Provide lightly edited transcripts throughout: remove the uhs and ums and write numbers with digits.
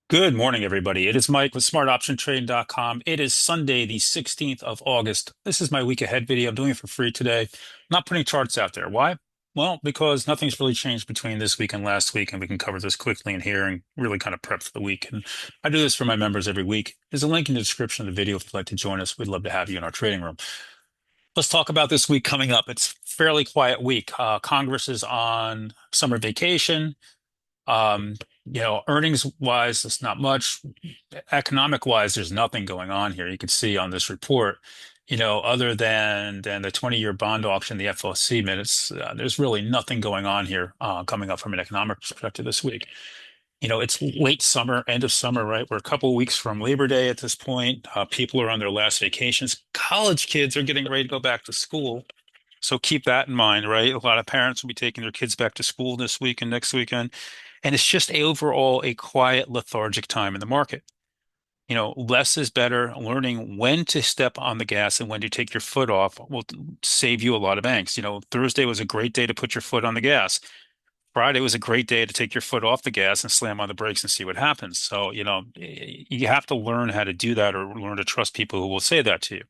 Good morning, everybody. It is Mike with smartoptiontrade.com. It is Sunday, the 16th of August. This is my week ahead video. I'm doing it for free today. I'm not putting charts out there. Why? Well, because nothing's really changed between this week and last week, and we can cover this quickly in here and really kind of prep for the week. And I do this for my members every week. There's a link in the description of the video if you'd like to join us. We'd love to have you in our trading room. Let's talk about this week coming up. It's a fairly quiet week. Congress is on summer vacation. Um, Earnings wise, it's not much. Economic wise, there's nothing going on here. You can see on this report, other than the 20-year bond auction, the FOMC minutes, there's really nothing going on here coming up from an economic perspective this week. It's late summer, end of summer, right? We're a couple of weeks from Labor Day at this point. People are on their last vacations. College kids are getting ready to go back to school. So keep that in mind, right? A lot of parents will be taking their kids back to school this week and next weekend. And it's just overall a quiet, lethargic time in the market. Less is better. Learning when to step on the gas and when to take your foot off will save you a lot of angst. Thursday was a great day to put your foot on the gas. Friday was a great day to take your foot off the gas and slam on the brakes and see what happens. So, you have to learn how to do that or learn to trust people who will say that to you.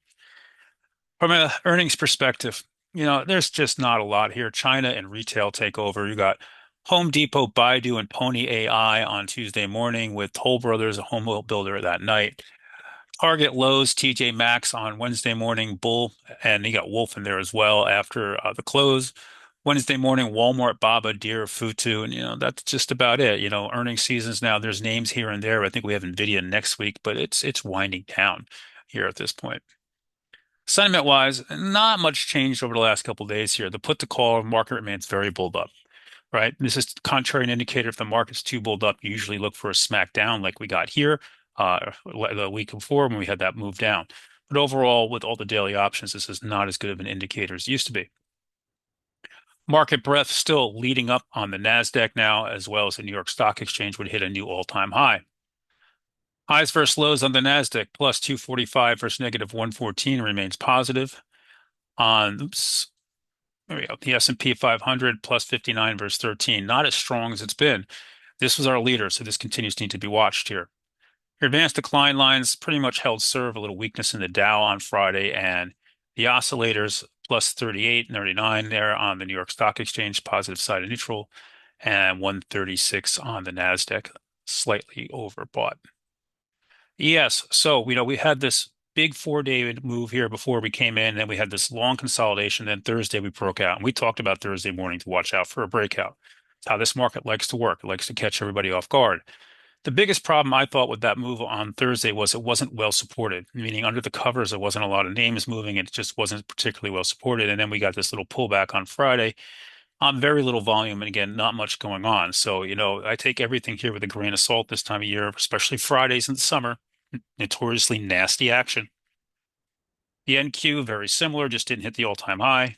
From an earnings perspective, there's just not a lot here. China and retail take over. You got Home Depot, Baidu, and Pony AI on Tuesday morning with Toll Brothers, a home builder, that night. Target Lowe's, TJ Maxx on Wednesday morning, Bull, and you got Wolf in there as well after the close. Wednesday morning, Walmart, Baba, Deere, Futu, and that's just about it. Earnings seasons now. There's names here and there. I think we have Nvidia next week, but it's winding down here at this point. Sentiment wise, not much changed over the last couple of days here. The put to call market remains very bulled up, right? This is contrary an indicator. If the market's too bulled up, you usually look for a smack down like we got here the week before when we had that move down. But overall, with all the daily options, this is not as good of an indicator as it used to be. Market breadth still leading up on the NASDAQ now, as well as the New York Stock Exchange would hit a new all-time high. Highs versus lows on the NASDAQ, plus 245 versus negative 114 remains positive. Oops, there we go. The S&P 500 plus 59 versus 13, not as strong as it's been. This was our leader, so this continues to need to be watched here. Your advanced decline lines pretty much held serve, a little weakness in the Dow on Friday, and the oscillators plus 38 and 39 there on the New York Stock Exchange, positive side of neutral, and 136 on the NASDAQ, slightly overbought. Yes, so we had this big 4-day move here before we came in, and then we had this long consolidation. Then Thursday we broke out, and we talked about Thursday morning to watch out for a breakout. It's how this market likes to work. It likes to catch everybody off guard. The biggest problem I thought with that move on Thursday was it wasn't well supported, meaning under the covers, there wasn't a lot of names moving. It just wasn't particularly well supported. And then we got this little pullback on Friday on very little volume. And again, not much going on. So, I take everything here with a grain of salt this time of year, especially Fridays in the summer, notoriously nasty action. The NQ, very similar, just didn't hit the all-time high.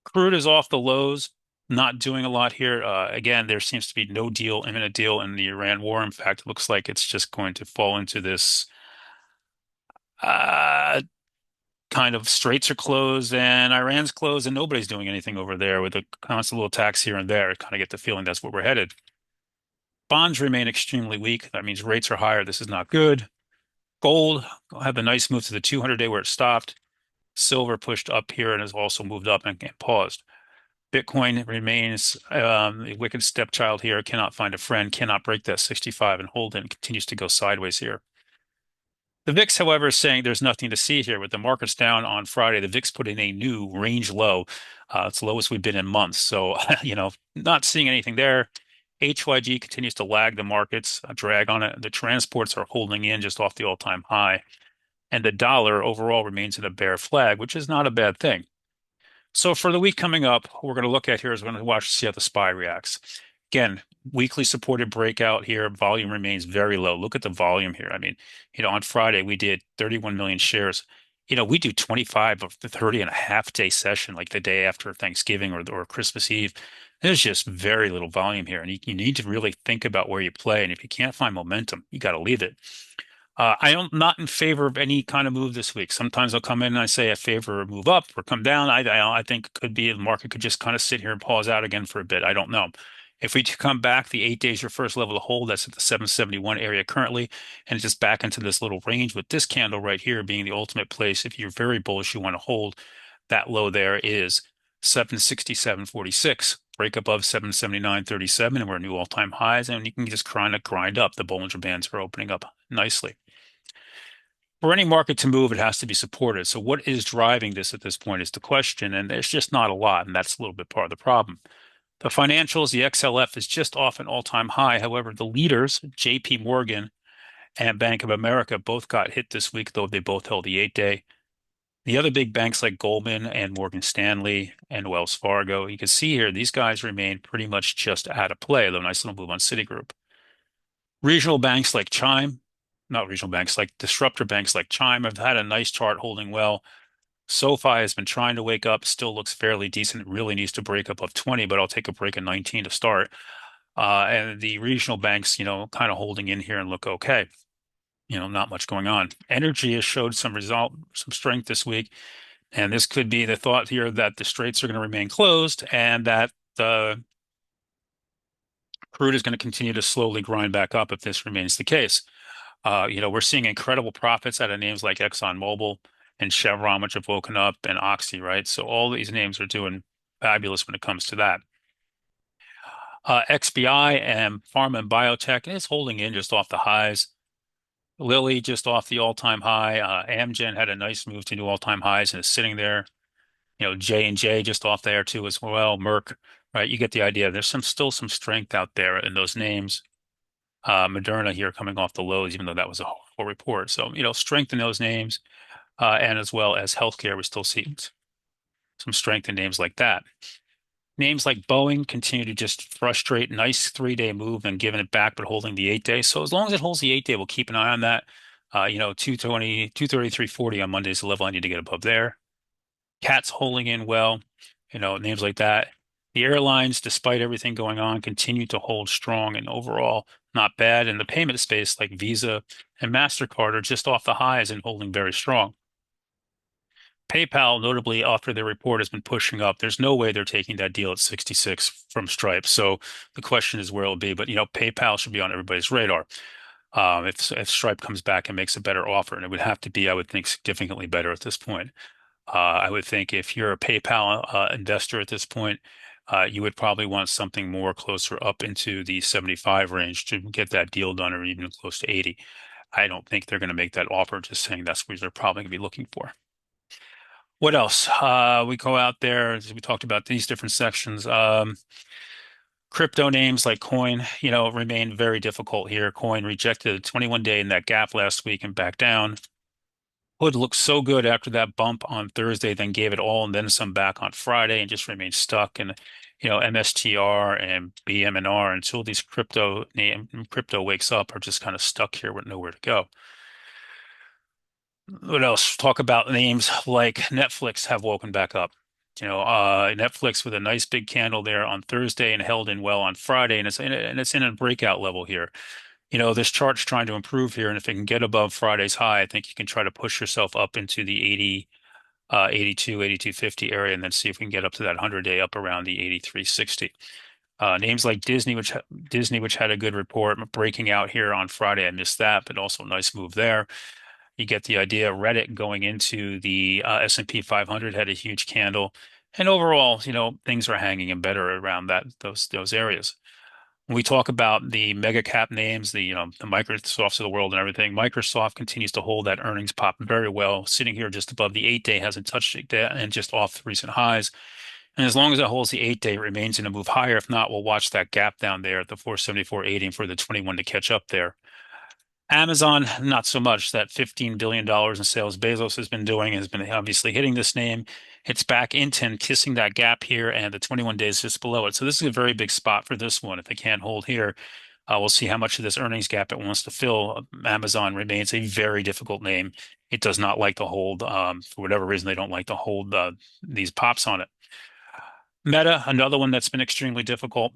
Crude is off the lows, not doing a lot here. Again, there seems to be no deal, imminent deal in the Iran war. In fact, it looks like it's just going to fall into this uh, kind of straits are closed and Iran's closed and nobody's doing anything over there with a constant little attacks here and there. Kind of get the feeling that's where we're headed. Bonds remain extremely weak. That means rates are higher. This is not good. Gold had the nice move to the 200-day where it stopped. Silver pushed up here and has also moved up and paused. Bitcoin remains a wicked stepchild here, cannot find a friend, cannot break that 65 and hold it, and continues to go sideways here. The VIX, however, is saying there's nothing to see here. With the markets down on Friday, the VIX put in a new range low. It's the lowest we've been in months. So, not seeing anything there. HYG continues to lag the markets, a drag on it. The transports are holding in just off the all-time high. And the dollar overall remains in a bear flag, which is not a bad thing. So for the week coming up, we're going to look at here is we're going to watch to see how the SPY reacts. Again, weekly supported breakout here. Volume remains very low. Look at the volume here. I mean, on Friday we did 31 million shares. We do 25 of the 30 and a half day session, like the day after Thanksgiving or Christmas Eve. There's just very little volume here, and you need to really think about where you play. And if you can't find momentum, you got to leave it. I am not in favor of any kind of move this week. Sometimes I'll come in and I say I favor a move up or come down. I think it could be the market could just kind of sit here and pause out again for a bit. I don't know. If we come back, the 8 days your first level to hold, that's at the 771 area currently, and just back into this little range with this candle right here being the ultimate place. If you're very bullish, you want to hold that low there is 767.46. Break above 779.37, and we're new all-time highs, and you can just kind of grind up. The Bollinger Bands are opening up nicely. For any market to move, it has to be supported. So what is driving this at this point is the question, and there's just not a lot, and that's a little bit part of the problem. The financials, the XLF is just off an all-time high. However, the leaders, JP Morgan and Bank of America, both got hit this week, though they both held the 8 day. The other big banks like Goldman and Morgan Stanley and Wells Fargo, you can see here, these guys remain pretty much just out of play, though nice little move on Citigroup. Regional banks like Chime, not regional banks, like disruptor banks like Chime have had a nice chart holding well. SoFi has been trying to wake up, still looks fairly decent. It really needs to break up of 20, but I'll take a break in 19 to start. And the regional banks, kind of holding in here and look okay. Not much going on. Energy has showed some strength this week. And this could be the thought here that the straits are going to remain closed and that the crude is going to continue to slowly grind back up if this remains the case. We're seeing incredible profits out of names like ExxonMobil and Chevron, which have woken up, and Oxy, right? So all these names are doing fabulous when it comes to that. XBI and pharma and biotech is holding in just off the highs. Lilly just off the all-time high. Amgen had a nice move to new all-time highs and is sitting there. J&J just off there too as well. Merck, right? You get the idea. There's still some strength out there in those names. Moderna here coming off the lows, even though that was a horrible report. So, strength in those names, and as well as healthcare, we still see some strength in names like that. Names like Boeing continue to just frustrate. Nice 3 day move and giving it back, but holding the 8 day. So as long as it holds the 8 day, we'll keep an eye on that. 220, 233.40 on Monday is the level I need to get above there. Cat's holding in well, names like that. The airlines, despite everything going on, continue to hold strong and overall not bad. And the payment space like Visa and MasterCard are just off the highs and holding very strong. PayPal, notably after their report, has been pushing up. There's no way they're taking that deal at 66 from Stripe. So the question is where it'll be. But PayPal should be on everybody's radar. If Stripe comes back and makes a better offer, and it would have to be, I would think, significantly better at this point. I would think if you're a PayPal investor at this point, you would probably want something more closer up into the 75 range to get that deal done, or even close to 80. I don't think they're going to make that offer, just saying that's what they're probably going to be looking for. What else? We go out there, as we talked about these different sections. Crypto names like Coin, remain very difficult here. Coin rejected a 21-day in that gap last week and back down. Hood looked so good after that bump on Thursday, then gave it all and then some back on Friday and just remained stuck. And, MSTR and BMNR until these crypto wakes up are just kind of stuck here with nowhere to go. What else? Talk about names like Netflix have woken back up. Netflix with a nice big candle there on Thursday and held in well on Friday, and it's in a breakout level here. This chart's trying to improve here, and if it can get above Friday's high, I think you can try to push yourself up into the 80, 82, 82.50 area, and then see if we can get up to that 100-day up around the 83.60. Names like Disney, which had a good report, breaking out here on Friday. I missed that, but also a nice move there. You get the idea. Reddit going into the S&P 500 had a huge candle, and overall, things are hanging in better around those areas. When we talk about the mega cap names, the Microsofts of the world and everything, Microsoft continues to hold that earnings pop very well, sitting here just above the 8 day, hasn't touched it and just off the recent highs. And as long as it holds the 8 day, it remains in a move higher. If not, we'll watch that gap down there at the 474.80 and for the 21 to catch up there. Amazon, not so much. That $15 billion in sales Bezos has been doing has been obviously hitting this name. It's back into and kissing that gap here, and the 21 days just below it. So this is a very big spot for this one. If they can't hold here, we'll see how much of this earnings gap it wants to fill. Amazon remains a very difficult name. It does not like to hold, for whatever reason, they don't like to hold these pops on it. Meta, another one that's been extremely difficult.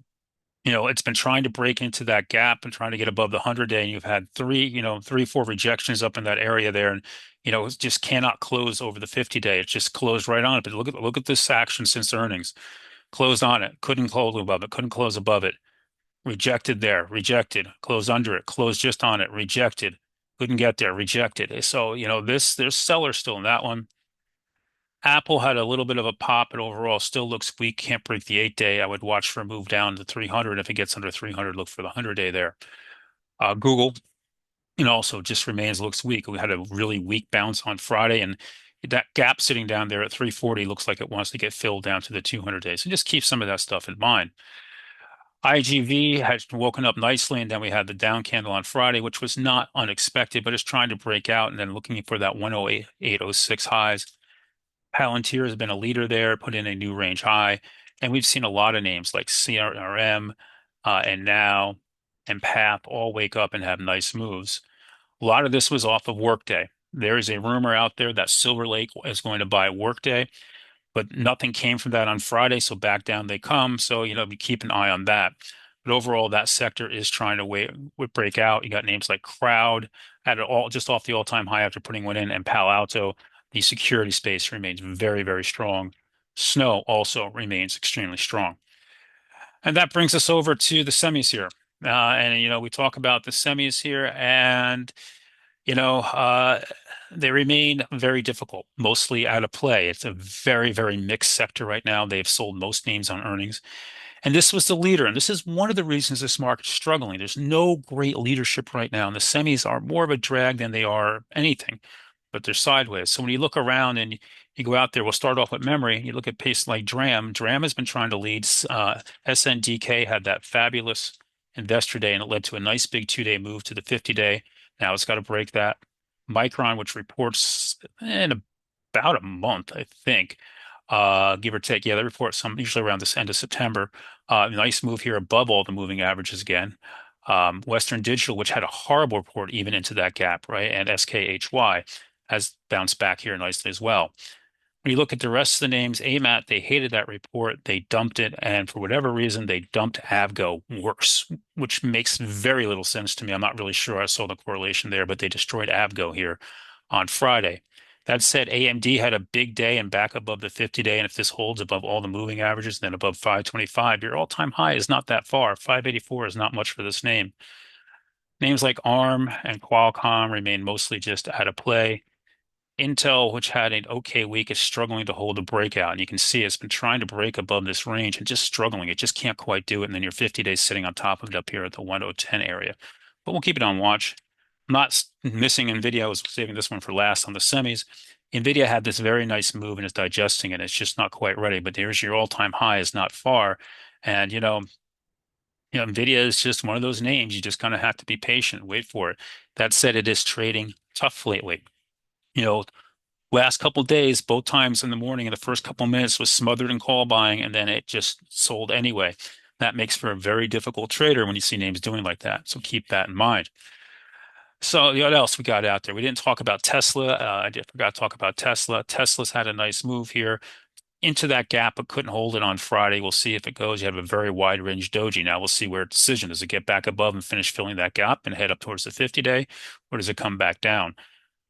It's been trying to break into that gap and trying to get above the 100-day, and you've had three, 4 rejections up in that area there, and it just cannot close over the 50-day. It just closed right on it. But look at this action since earnings. Closed on it, couldn't close above it, couldn't close above it. rejected there, rejected, closed under it, closed just on it, rejected, couldn't get there, rejected. So, there's sellers still in that one. Apple had a little bit of a pop, but overall still looks weak. Can't break the 8-day. I would watch for a move down to 300. If it gets under 300, look for the 100-day there. Google, also just looks weak. We had a really weak bounce on Friday, and that gap sitting down there at 340 looks like it wants to get filled down to the 200 days. So just keep some of that stuff in mind. IGV has woken up nicely, and then we had the down candle on Friday, which was not unexpected, but it's trying to break out and then looking for that 108.06 highs. Palantir has been a leader there, put in a new range high, and we've seen a lot of names like CRM, and Now and PAP all wake up and have nice moves. A lot of this was off of Workday. There is a rumor out there that Silver Lake is going to buy Workday, but nothing came from that on Friday, so back down they come. So, we keep an eye on that. But overall, that sector is trying to break out. You got names like Crowd at it all just off the all-time high after putting one in, and Palo Alto. The security space remains very, very strong. Snow also remains extremely strong. And that brings us over to the semis here. We talk about the semis here, and you know, uh, they remain very difficult, mostly out of play. It's a very, very mixed sector right now. They've sold most names on earnings. And this was the leader. And this is one of the reasons this market's struggling. There's no great leadership right now. And the semis are more of a drag than they are anything, but they're sideways. So when you look around and you go out there, we'll start off with memory. You look at pace like DRAM. DRAM has been trying to lead. SNDK had that fabulous investor day, and it led to a nice big 2-day move to the 50-day. Now it's got to break that. Micron, which reports in about a month, I think, give or take. Yeah, they report some usually around this end of September. Nice move here above all the moving averages again. Western Digital, which had a horrible report even into that gap, right? And SKHY has bounced back here nicely as well. When you look at the rest of the names, AMAT, they hated that report. They dumped it. And for whatever reason, they dumped Avgo worse, which makes very little sense to me. I'm not really sure I saw the correlation there, but they destroyed Avgo here on Friday. That said, AMD had a big day and back above the 50-day. And if this holds above all the moving averages, then above 525, your all-time high is not that far. 584 is not much for this name. Names like ARM and Qualcomm remain mostly just out of play. Intel, which had an okay week, is struggling to hold a breakout. And you can see it's been trying to break above this range and just struggling. It just can't quite do it. And then your 50 days sitting on top of it up here at the 1010 area. But we'll keep it on watch. I'm not missing NVIDIA. I was saving this one for last on the semis. NVIDIA had this very nice move and is digesting it. It's just not quite ready. But there's your all-time high is not far. And, NVIDIA is just one of those names. You just kind of have to be patient, wait for it. That said, it is trading tough lately. You know, last couple days, both times in the morning in the first couple minutes was smothered in call buying, and then it just sold anyway. That makes for a very difficult trader when you see names doing like that. So keep that in mind. So what else we got out there? We didn't talk about Tesla. Forgot to talk about Tesla. Tesla's had a nice move here into that gap, but couldn't hold it on Friday. We'll see if it goes. You have a very wide range doji. Now we'll see where decision. Does it get back above and finish filling that gap and head up towards the 50-day, or does it come back down?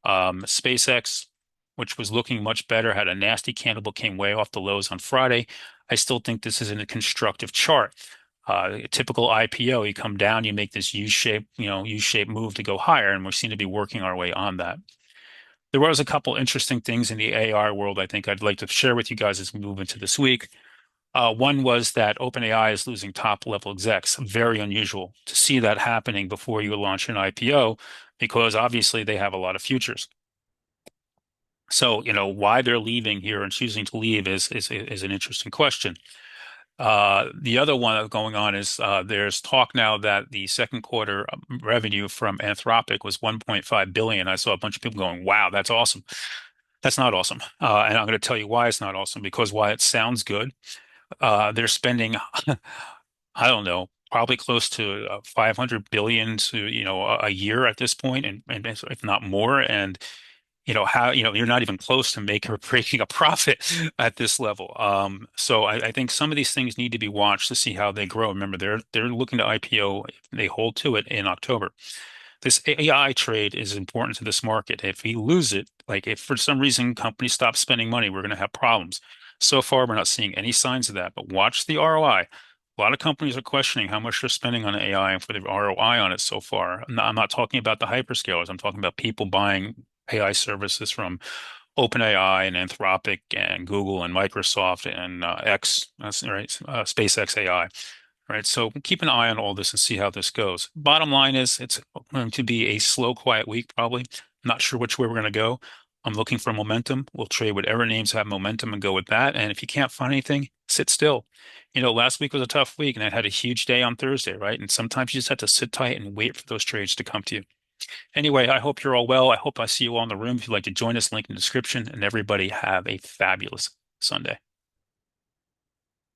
SpaceX, which was looking much better, had a nasty candle, but came way off the lows on Friday. I still think this is in a constructive chart. A typical IPO, you come down, you make this U-shaped move to go higher, and we seem to be working our way on that. There was a couple interesting things in the AI world I think I'd like to share with you guys as we move into this week. One was that OpenAI is losing top level execs. Very unusual to see that happening before you launch an IPO, because obviously they have a lot of futures. So, why they're leaving here and choosing to leave is an interesting question. The other one going on is there's talk now that the second quarter revenue from Anthropic was 1.5 billion. I saw a bunch of people going, "Wow, that's awesome." That's not awesome, and I'm going to tell you why it's not awesome. Because while it sounds good, they're spending, I don't know, probably close to 500 billion to a year at this point, and if not more. And how you're not even close to making or breaking a profit at this level. So I think some of these things need to be watched to see how they grow. Remember, they're looking to IPO if they hold to it in October. This AI trade is important to this market. If we lose it, like if for some reason companies stop spending money, we're going to have problems. So far, we're not seeing any signs of that, but watch the ROI. A lot of companies are questioning how much they're spending on AI and for the ROI on it so far. I'm not talking about the hyperscalers. I'm talking about people buying AI services from OpenAI and Anthropic and Google and Microsoft and that's right, SpaceX AI. Right. So keep an eye on all this and see how this goes. Bottom line is it's going to be a slow, quiet week, probably. Not sure which way we're going to go. I'm looking for momentum. We'll trade whatever names have momentum and go with that. And if you can't find anything, sit still. Last week was a tough week and I had a huge day on Thursday, right? And sometimes you just have to sit tight and wait for those trades to come to you. Anyway, I hope you're all well. I hope I see you all in the room. If you'd like to join us, link in the description. And everybody have a fabulous Sunday.